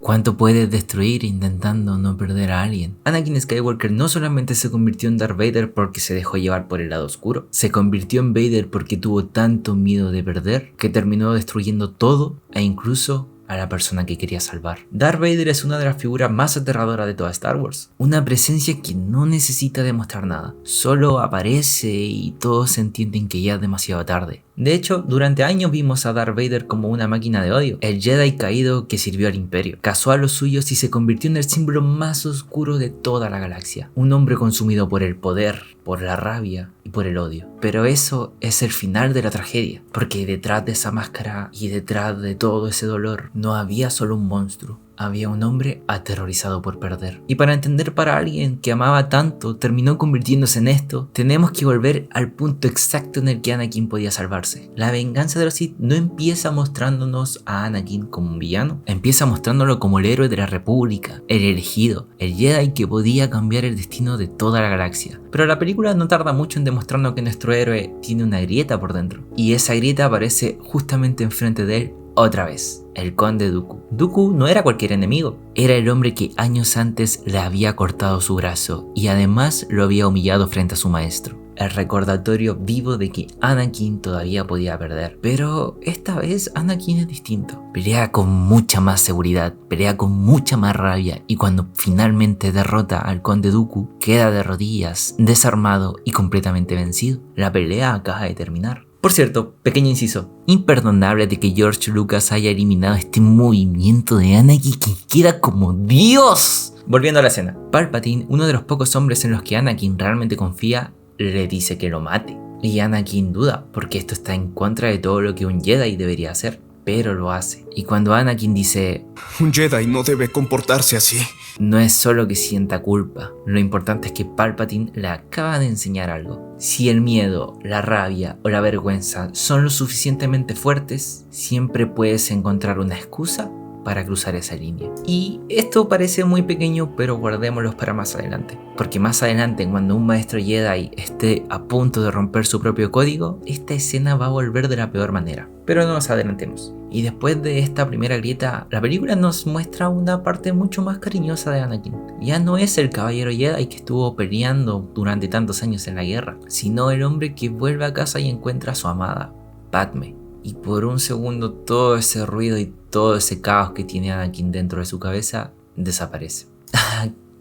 ¿Cuánto puedes destruir intentando no perder a alguien? Anakin Skywalker no solamente se convirtió en Darth Vader porque se dejó llevar por el lado oscuro, se convirtió en Vader porque tuvo tanto miedo de perder que terminó destruyendo todo e incluso a la persona que quería salvar. Darth Vader es una de las figuras más aterradoras de toda Star Wars. Una presencia que no necesita demostrar nada. Solo aparece y todos entienden que ya es demasiado tarde. De hecho, durante años vimos a Darth Vader como una máquina de odio. El Jedi caído que sirvió al Imperio. Cazó a los suyos y se convirtió en el símbolo más oscuro de toda la galaxia. Un hombre consumido por el poder, por la rabia y por el odio. Pero eso es el final de la tragedia. Porque detrás de esa máscara y detrás de todo ese dolor no había solo un monstruo. Había un hombre aterrorizado por perder. Y para entender para alguien que amaba tanto terminó convirtiéndose en esto, tenemos que volver al punto exacto en el que Anakin podía salvarse. La venganza de los Sith no empieza mostrándonos a Anakin como un villano, empieza mostrándolo como el héroe de la República, el elegido, el Jedi que podía cambiar el destino de toda la galaxia. Pero la película no tarda mucho en demostrarnos que nuestro héroe tiene una grieta por dentro. Y esa grieta aparece justamente enfrente de él otra vez. El Conde Dooku. Dooku no era cualquier enemigo, era el hombre que años antes le había cortado su brazo y además lo había humillado frente a su maestro. El recordatorio vivo de que Anakin todavía podía perder. Pero esta vez Anakin es distinto. Pelea con mucha más seguridad, pelea con mucha más rabia y cuando finalmente derrota al Conde Dooku, queda de rodillas, desarmado y completamente vencido. La pelea acaba de terminar. Por cierto, pequeño inciso, imperdonable de que George Lucas haya eliminado este movimiento de Anakin que queda como Dios. Volviendo a la escena, Palpatine, uno de los pocos hombres en los que Anakin realmente confía, le dice que lo mate. Y Anakin duda, porque esto está en contra de todo lo que un Jedi debería hacer, pero lo hace. Y cuando Anakin dice, un Jedi no debe comportarse así, no es solo que sienta culpa, lo importante es que Palpatine le acaba de enseñar algo. Si el miedo, la rabia o la vergüenza son lo suficientemente fuertes, siempre puedes encontrar una excusa para cruzar esa línea. Y esto parece muy pequeño, pero guardémoslo para más adelante. Porque más adelante, cuando un maestro Jedi esté a punto de romper su propio código, esta escena va a volver de la peor manera. Pero no nos adelantemos. Y después de esta primera grieta, la película nos muestra una parte mucho más cariñosa de Anakin. Ya no es el caballero Jedi que estuvo peleando durante tantos años en la guerra, sino el hombre que vuelve a casa y encuentra a su amada, Padme. Y por un segundo todo ese ruido y todo ese caos que tiene Anakin dentro de su cabeza desaparece.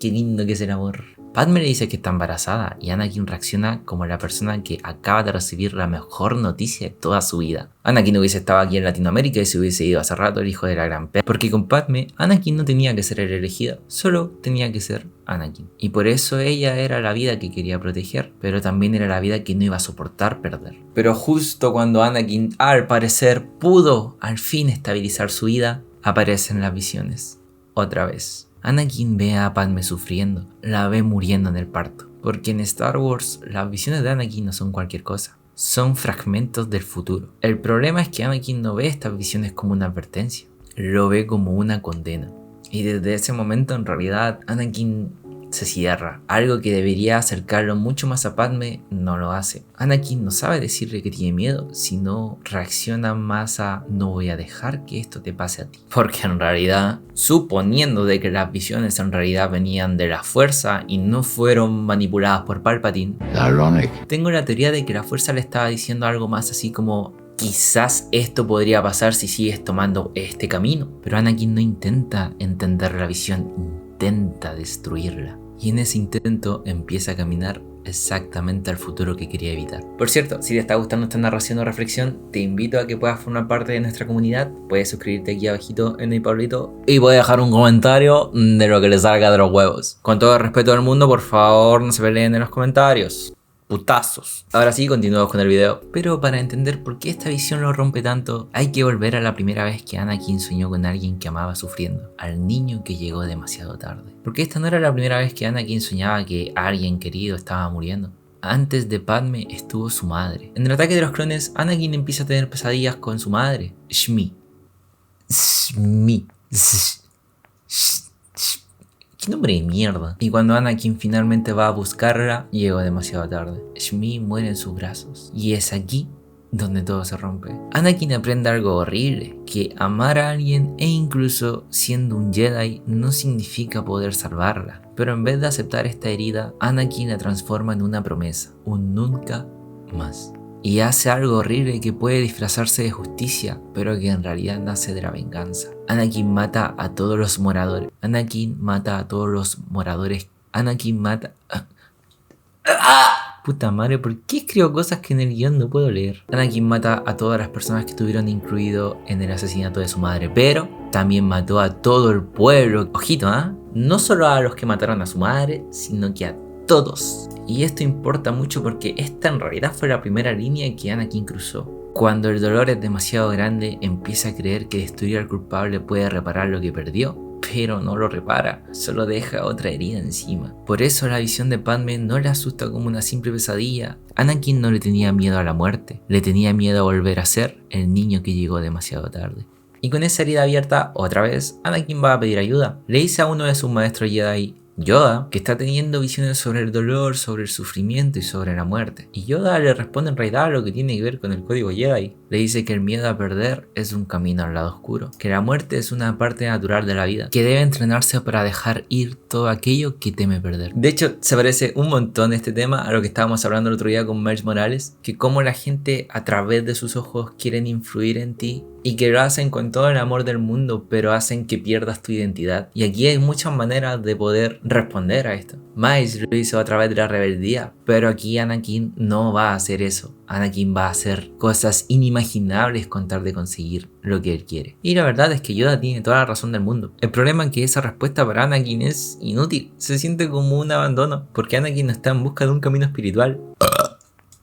¡Qué lindo que es el amor! Padme le dice que está embarazada y Anakin reacciona como la persona que acaba de recibir la mejor noticia de toda su vida. Anakin hubiese estado aquí en Latinoamérica y se hubiese ido hace rato el hijo de la gran P. Porque con Padme, Anakin no tenía que ser el elegido, solo tenía que ser Anakin. Y por eso ella era la vida que quería proteger, pero también era la vida que no iba a soportar perder. Pero justo cuando Anakin, al parecer, pudo al fin estabilizar su vida, aparecen las visiones. Otra vez. Anakin ve a Padme sufriendo, la ve muriendo en el parto. Porque en Star Wars, las visiones de Anakin no son cualquier cosa. Son fragmentos del futuro. El problema es que Anakin no ve estas visiones como una advertencia. Lo ve como una condena. Y desde ese momento, en realidad, Anakin se cierra. Algo que debería acercarlo mucho más a Padme, no lo hace. Anakin no sabe decirle que tiene miedo, sino reacciona más a no voy a dejar que esto te pase a ti. Porque en realidad, suponiendo de que las visiones en realidad venían de la fuerza y no fueron manipuladas por Palpatine, tengo la teoría de que la fuerza le estaba diciendo algo más así como quizás esto podría pasar si sigues tomando este camino. Pero Anakin no intenta entender la visión, intenta destruirla. Y en ese intento empieza a caminar exactamente al futuro que quería evitar. Por cierto, si te está gustando esta narración o reflexión, te invito a que puedas formar parte de nuestra comunidad. Puedes suscribirte aquí abajito en el Pablito y puedes dejar un comentario de lo que le salga de los huevos. Con todo el respeto del mundo, por favor, no se peleen en los comentarios. Putazos. Ahora sí, continuamos con el video. Pero para entender por qué esta visión lo rompe tanto, hay que volver a la primera vez que Anakin soñó con alguien que amaba sufriendo, al niño que llegó demasiado tarde. Porque esta no era la primera vez que Anakin soñaba que alguien querido estaba muriendo. Antes de Padme estuvo su madre. En el ataque de los clones, Anakin empieza a tener pesadillas con su madre, Shmi. ¡Qué nombre de mierda! Y cuando Anakin finalmente va a buscarla, llegó demasiado tarde. Shmi muere en sus brazos. Y es aquí donde todo se rompe. Anakin aprende algo horrible, que amar a alguien e incluso siendo un Jedi no significa poder salvarla. Pero en vez de aceptar esta herida, Anakin la transforma en una promesa, un nunca más. Y hace algo horrible que puede disfrazarse de justicia, pero que en realidad nace de la venganza. Anakin mata a todos los moradores. Anakin mata a todos los moradores. Anakin mata... Puta madre, ¿por qué escribo cosas que en el guión no puedo leer? Anakin mata a todas las personas que estuvieron incluidos en el asesinato de su madre, pero también mató a todo el pueblo. Ojito, no solo a los que mataron a su madre, sino que a todos. Y esto importa mucho porque esta en realidad fue la primera línea que Anakin cruzó. Cuando el dolor es demasiado grande, empieza a creer que destruir al culpable puede reparar lo que perdió. Pero no lo repara, solo deja otra herida encima. Por eso la visión de Padmé no le asusta como una simple pesadilla. Anakin no le tenía miedo a la muerte, le tenía miedo a volver a ser el niño que llegó demasiado tarde. Y con esa herida abierta, otra vez, Anakin va a pedir ayuda. Le dice a uno de sus maestros Jedi, Yoda, que está teniendo visiones sobre el dolor, sobre el sufrimiento y sobre la muerte. Y Yoda le responde en realidad lo que tiene que ver con el código Jedi. Le dice que el miedo a perder es un camino al lado oscuro, que la muerte es una parte natural de la vida, que debe entrenarse para dejar ir todo aquello que teme perder. De hecho, se parece un montón este tema a lo que estábamos hablando el otro día con Miles Morales, que cómo la gente a través de sus ojos quieren influir en ti y que lo hacen con todo el amor del mundo, pero hacen que pierdas tu identidad. Y aquí hay muchas maneras de poder responder a esto. Miles lo hizo a través de la rebeldía, pero aquí Anakin no va a hacer eso. Anakin va a hacer cosas inimaginables con tal de conseguir lo que él quiere. Y la verdad es que Yoda tiene toda la razón del mundo. El problema es que esa respuesta para Anakin es inútil. Se siente como un abandono, porque Anakin no está en busca de un camino espiritual.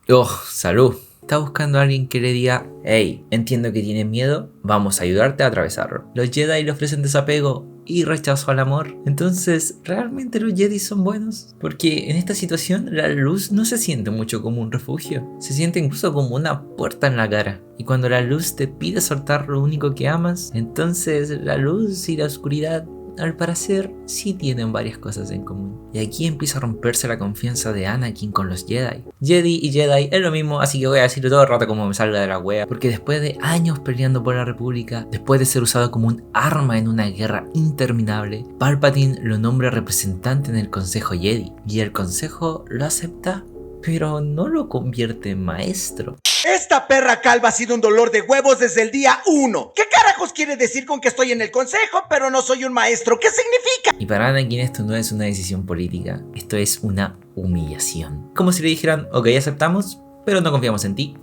¡Oh, salud! Está buscando a alguien que le diga, hey, entiendo que tienes miedo, vamos a ayudarte a atravesarlo. Los Jedi le ofrecen desapego y rechazo al amor. Entonces, ¿realmente los Jedi son buenos? Porque en esta situación la luz no se siente mucho como un refugio, se siente incluso como una puerta en la cara. Y cuando la luz te pide soltar lo único que amas, entonces la luz y la oscuridad al parecer sí tienen varias cosas en común. Y aquí empieza a romperse la confianza de Anakin con los Jedi. Jedi y Jedi es lo mismo, así que voy a decirlo todo el rato como me salga de la wea. Porque después de años peleando por la República, después de ser usado como un arma en una guerra interminable, Palpatine lo nombra representante en el Consejo Jedi. Y el Consejo lo acepta, pero no lo convierte en maestro. Esta perra calva ha sido un dolor de huevos desde el día 1. ¿Qué carajos quiere decir con que estoy en el consejo, pero no soy un maestro? ¿Qué significa? Y para Anakin esto no es una decisión política, esto es una humillación. Como si le dijeran, ok, aceptamos, pero no confiamos en ti.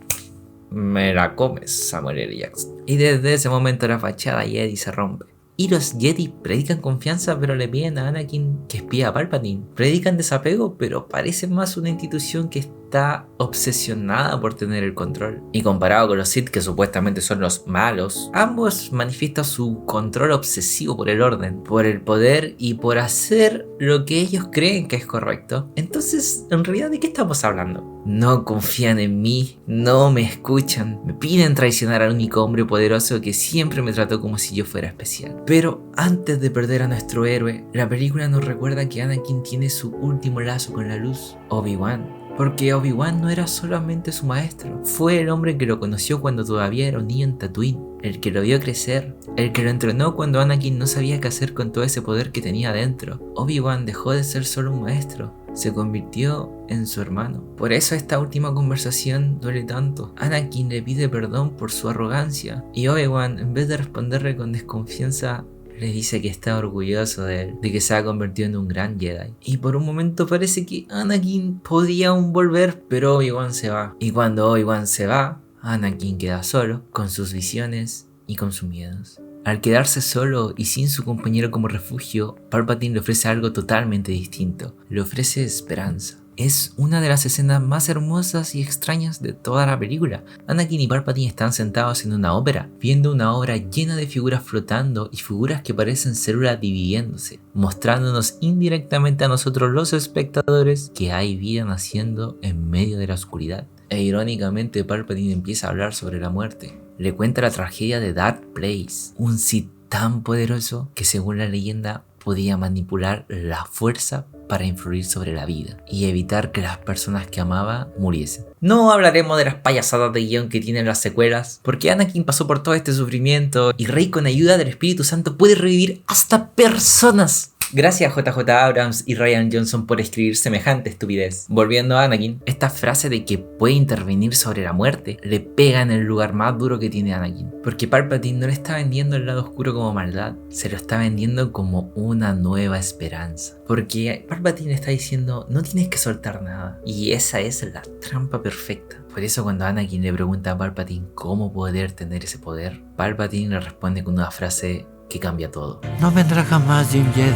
Me la comes, Samuel L. Jackson. Y desde ese momento la fachada Jedi se rompe. Y los Jedi predican confianza, pero le piden a Anakin que espía a Palpatine. Predican desapego, pero parece más una institución que está obsesionada por tener el control. Y comparado con los Sith, que supuestamente son los malos, ambos manifiestan su control obsesivo por el orden, por el poder y por hacer lo que ellos creen que es correcto. Entonces, en realidad, ¿de qué estamos hablando? No confían en mí, no me escuchan, me piden traicionar al único hombre poderoso que siempre me trató como si yo fuera especial. Pero antes de perder a nuestro héroe, la película nos recuerda que Anakin tiene su último lazo con la luz, Obi-Wan. Porque Obi-Wan no era solamente su maestro, fue el hombre que lo conoció cuando todavía era un niño en Tatooine, el que lo vio crecer, el que lo entrenó cuando Anakin no sabía qué hacer con todo ese poder que tenía adentro. Obi-Wan dejó de ser solo un maestro, se convirtió en su hermano. Por eso esta última conversación duele tanto. Anakin le pide perdón por su arrogancia y Obi-Wan, en vez de responderle con desconfianza, le dice que está orgulloso de él, de que se ha convertido en un gran Jedi. Y por un momento parece que Anakin podía aún volver, pero Obi-Wan se va. Y cuando Obi-Wan se va, Anakin queda solo, con sus visiones y con sus miedos. Al quedarse solo y sin su compañero como refugio, Palpatine le ofrece algo totalmente distinto. Le ofrece esperanza. Es una de las escenas más hermosas y extrañas de toda la película. Anakin y Palpatine están sentados en una ópera, viendo una obra llena de figuras flotando y figuras que parecen células dividiéndose, mostrándonos indirectamente a nosotros los espectadores que hay vida naciendo en medio de la oscuridad. E irónicamente Palpatine empieza a hablar sobre la muerte. Le cuenta la tragedia de Dark Plagueis, un Sith tan poderoso que según la leyenda podía manipular la fuerza para influir sobre la vida y evitar que las personas que amaba muriesen. No hablaremos de las payasadas de guión que tienen las secuelas, porque Anakin pasó por todo este sufrimiento y Rey, con ayuda del Espíritu Santo, puede revivir hasta personas. Gracias a JJ Abrams y Rian Johnson por escribir semejante estupidez. Volviendo a Anakin, esta frase de que puede intervenir sobre la muerte le pega en el lugar más duro que tiene Anakin, porque Palpatine no le está vendiendo el lado oscuro como maldad, se lo está vendiendo como una nueva esperanza, porque Palpatine está diciendo no tienes que soltar nada, y esa es la trampa perfecta. Por eso cuando Anakin le pregunta a Palpatine cómo poder tener ese poder, Palpatine le responde con una frase que cambia todo. No vendrá jamás Jim Jedi.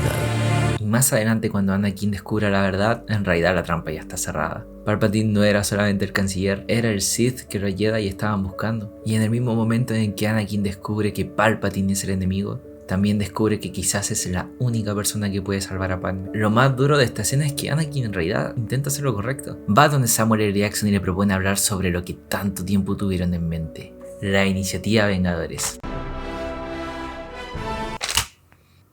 Y más adelante, cuando Anakin descubra la verdad, en realidad la trampa ya está cerrada. Palpatine no era solamente el canciller, era el Sith que los Jedi estaban buscando. Y en el mismo momento en que Anakin descubre que Palpatine es el enemigo, también descubre que quizás es la única persona que puede salvar a Padme. Lo más duro de esta escena es que Anakin en realidad intenta hacer lo correcto. Va donde Samuel L. Jackson y le propone hablar sobre lo que tanto tiempo tuvieron en mente: la iniciativa Vengadores.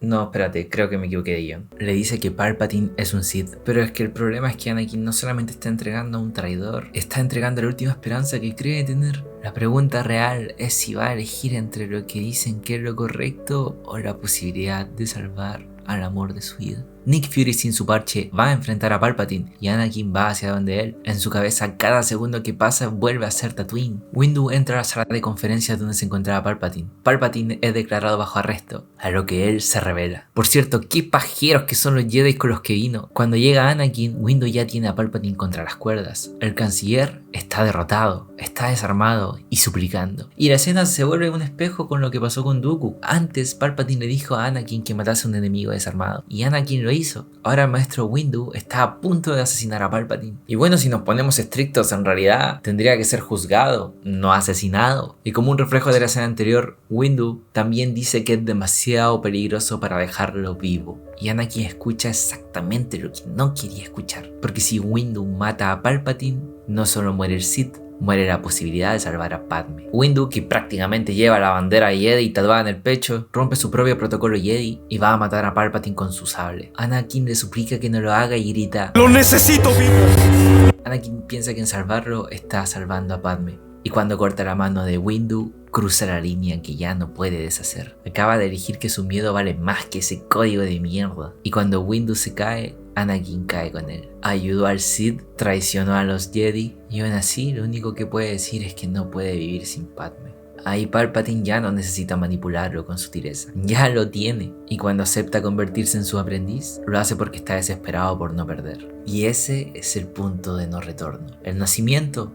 No, espérate, creo que me equivoqué de guión. Le dice que Palpatine es un Sith, pero es que el problema es que Anakin no solamente está entregando a un traidor, está entregando la última esperanza que cree tener. La pregunta real es si va a elegir entre lo que dicen que es lo correcto o la posibilidad de salvar al amor de su vida. Nick Fury sin su parche va a enfrentar a Palpatine y Anakin va hacia donde él. En su cabeza cada segundo que pasa vuelve a ser Tatooine. Windu entra a la sala de conferencias donde se encontraba Palpatine. Palpatine es declarado bajo arresto, a lo que él se revela. Por cierto, qué pajeros que son los Jedi con los que vino. Cuando llega Anakin, Windu ya tiene a Palpatine contra las cuerdas. El canciller está derrotado, está desarmado y suplicando. Y la escena se vuelve un espejo con lo que pasó con Dooku. Antes Palpatine le dijo a Anakin que matase a un enemigo desarmado y Anakin lo hizo. Ahora el maestro Windu está a punto de asesinar a Palpatine. Y bueno, si nos ponemos estrictos, en realidad tendría que ser juzgado, no asesinado. Y como un reflejo de la escena anterior, Windu también dice que es demasiado peligroso para dejarlo vivo. Y Anakin escucha exactamente lo que no quería escuchar. Porque si Windu mata a Palpatine, no solo muere el Sith, muere la posibilidad de salvar a Padme. Windu, que prácticamente lleva la bandera Jedi tatuada en el pecho, rompe su propio protocolo Jedi y va a matar a Palpatine con su sable. Anakin le suplica que no lo haga y grita: ¡Lo necesito vivo! Anakin piensa que en salvarlo está salvando a Padme. Y cuando corta la mano de Windu, cruza la línea que ya no puede deshacer. Acaba de elegir que su miedo vale más que ese código de mierda. Y cuando Windu se cae, Anakin cae con él. Ayudó al Sith, traicionó a los Jedi y aún así lo único que puede decir es que no puede vivir sin Padme. Ahí Palpatine ya no necesita manipularlo con sutileza, ya lo tiene, y cuando acepta convertirse en su aprendiz, lo hace porque está desesperado por no perder. Y ese es el punto de no retorno, el nacimiento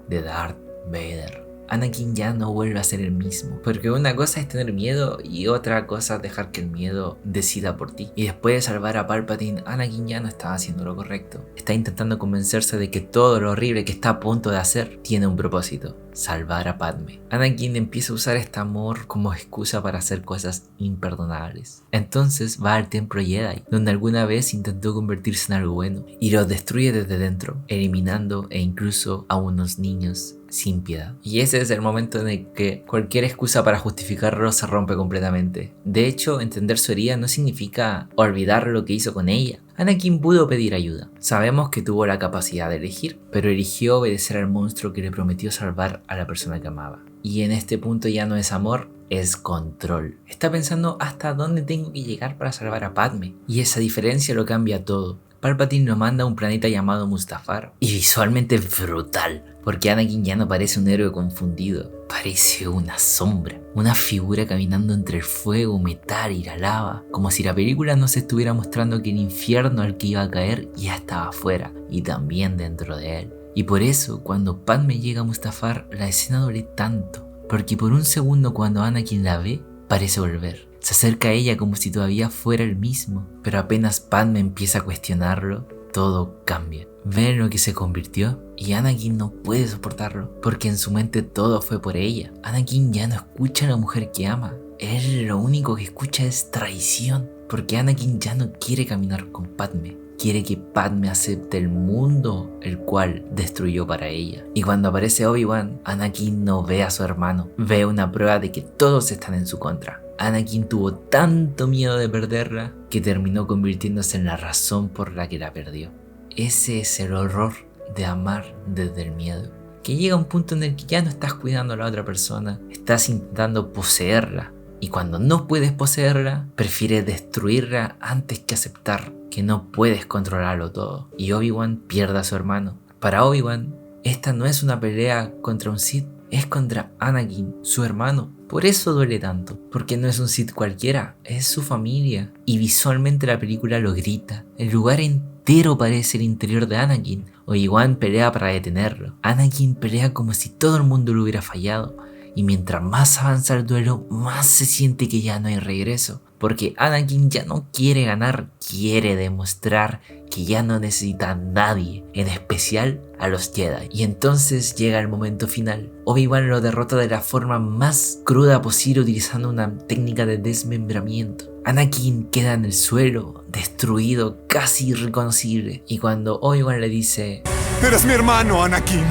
de Darth Vader. Anakin ya no vuelve a ser el mismo, porque una cosa es tener miedo y otra cosa es dejar que el miedo decida por ti. Y después de salvar a Palpatine, Anakin ya no está haciendo lo correcto. Está intentando convencerse de que todo lo horrible que está a punto de hacer tiene un propósito: salvar a Padme. Anakin empieza a usar este amor como excusa para hacer cosas imperdonables. Entonces va al templo Jedi, donde alguna vez intentó convertirse en algo bueno, y lo destruye desde dentro, eliminando e incluso a unos niños sin piedad. Y ese es el momento en el que cualquier excusa para justificarlo se rompe completamente. De hecho, entender su herida no significa olvidar lo que hizo con ella. Anakin pudo pedir ayuda. Sabemos que tuvo la capacidad de elegir, pero eligió obedecer al monstruo que le prometió salvar a la persona que amaba. Y en este punto ya no es amor, es control. Está pensando hasta dónde tengo que llegar para salvar a Padme. Y esa diferencia lo cambia todo. Palpatine lo manda a un planeta llamado Mustafar. Y visualmente es brutal, porque Anakin ya no parece un héroe confundido. Parece una sombra, una figura caminando entre el fuego, metal y la lava, como si la película nos estuviera mostrando que el infierno al que iba a caer ya estaba afuera y también dentro de él. Y por eso, cuando Padme llega a Mustafar, la escena duele tanto, porque por un segundo cuando Anakin la ve, parece volver. Se acerca a ella como si todavía fuera el mismo, pero apenas Padme empieza a cuestionarlo, todo cambia. Ve en lo que se convirtió y Anakin no puede soportarlo, porque en su mente todo fue por ella. Anakin ya no escucha a la mujer que ama, él lo único que escucha es traición, porque Anakin ya no quiere caminar con Padme. Quiere que Padme acepte el mundo el cual destruyó para ella. Y cuando aparece Obi-Wan, Anakin no ve a su hermano, ve una prueba de que todos están en su contra. Anakin tuvo tanto miedo de perderla que terminó convirtiéndose en la razón por la que la perdió. Ese es el horror de amar desde el miedo. Que llega un punto en el que ya no estás cuidando a la otra persona, estás intentando poseerla. Y cuando no puedes poseerla, prefieres destruirla antes que aceptar que no puedes controlarlo todo. Y Obi-Wan pierde a su hermano. Para Obi-Wan, esta no es una pelea contra un Sith, es contra Anakin, su hermano. Por eso duele tanto, porque no es un Sith cualquiera, es su familia. Y visualmente la película lo grita. El lugar entero parece el interior de Anakin. Obi-Wan pelea para detenerlo. Anakin pelea como si todo el mundo lo hubiera fallado. Y mientras más avanza el duelo, más se siente que ya no hay regreso. Porque Anakin ya no quiere ganar, quiere demostrar que ya no necesita a nadie, en especial a los Jedi. Y entonces llega el momento final. Obi-Wan lo derrota de la forma más cruda posible utilizando una técnica de desmembramiento. Anakin queda en el suelo, destruido, casi irreconocible. Y cuando Obi-Wan le dice: ¡Eres mi hermano, Anakin!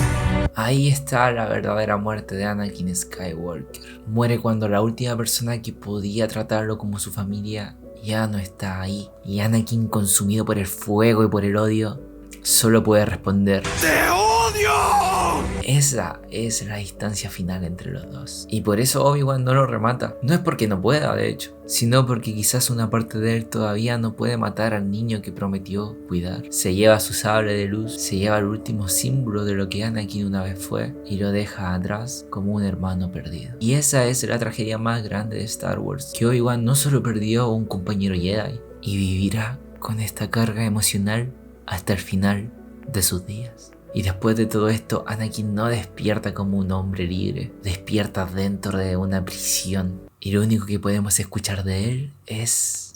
Ahí está la verdadera muerte de Anakin Skywalker. Muere cuando la última persona que podía tratarlo como su familia ya no está ahí. Y Anakin, consumido por el fuego y por el odio, solo puede responder: ¡Te odio! Esa es la distancia final entre los dos. Y por eso Obi-Wan no lo remata. No es porque no pueda, de hecho, sino porque quizás una parte de él todavía no puede matar al niño que prometió cuidar. Se lleva su sable de luz, se lleva el último símbolo de lo que Anakin una vez fue y lo deja atrás como un hermano perdido. Y esa es la tragedia más grande de Star Wars, que Obi-Wan no solo perdió a un compañero Jedi, y vivirá con esta carga emocional hasta el final de sus días. Y después de todo esto, Anakin no despierta como un hombre libre, despierta dentro de una prisión. Y lo único que podemos escuchar de él es...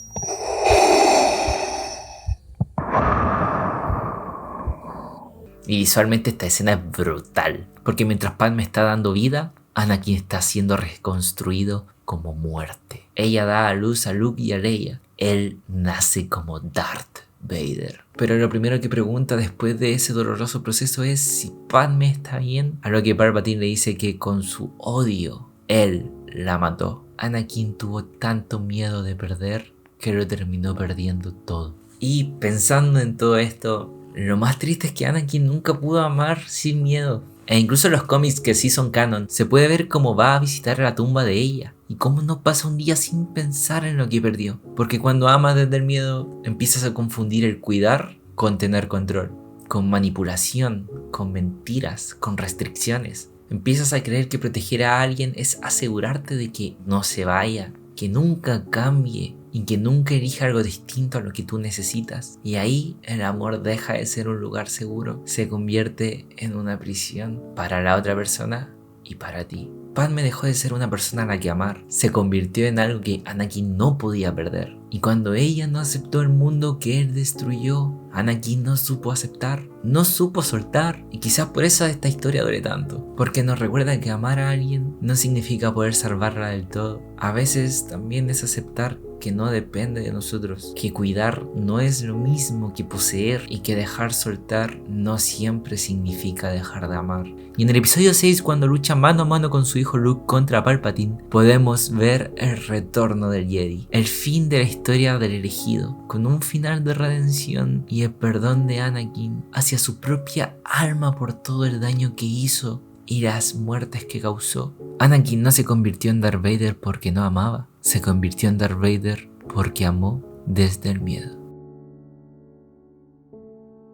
Y visualmente esta escena es brutal, porque mientras Padme está dando vida, Anakin está siendo reconstruido como muerte. Ella da a luz a Luke y a Leia. Él nace como Darth Vader. Pero lo primero que pregunta después de ese doloroso proceso es si Padme está bien. A lo que Palpatine le dice que con su odio él la mató. Anakin tuvo tanto miedo de perder que lo terminó perdiendo todo. Y pensando en todo esto, lo más triste es que Anakin nunca pudo amar sin miedo. E incluso en los cómics que sí son canon, se puede ver cómo va a visitar la tumba de ella y cómo no pasa un día sin pensar en lo que perdió. Porque cuando amas desde el miedo, empiezas a confundir el cuidar con tener control, con manipulación, con mentiras, con restricciones. Empiezas a creer que proteger a alguien es asegurarte de que no se vaya, que nunca cambie y que nunca elija algo distinto a lo que tú necesitas. Y ahí el amor deja de ser un lugar seguro, se convierte en una prisión para la otra persona y para ti. Padme dejó de ser una persona a la que amar, se convirtió en algo que Anakin no podía perder. Y cuando ella no aceptó el mundo que él destruyó, Anakin no supo aceptar, no supo soltar. Y quizás por eso esta historia duele tanto, porque nos recuerda que amar a alguien no significa poder salvarla del todo. A veces también es aceptar que no depende de nosotros, que cuidar no es lo mismo que poseer y que dejar soltar no siempre significa dejar de amar. Y en el episodio 6, cuando lucha mano a mano con su hijo Luke contra Palpatine, podemos ver el retorno del Jedi, el fin de la historia del elegido, con un final de redención y el perdón de Anakin hacia su propia alma por todo el daño que hizo y las muertes que causó. Anakin no se convirtió en Darth Vader porque no amaba, se convirtió en Darth Vader porque amó desde el miedo.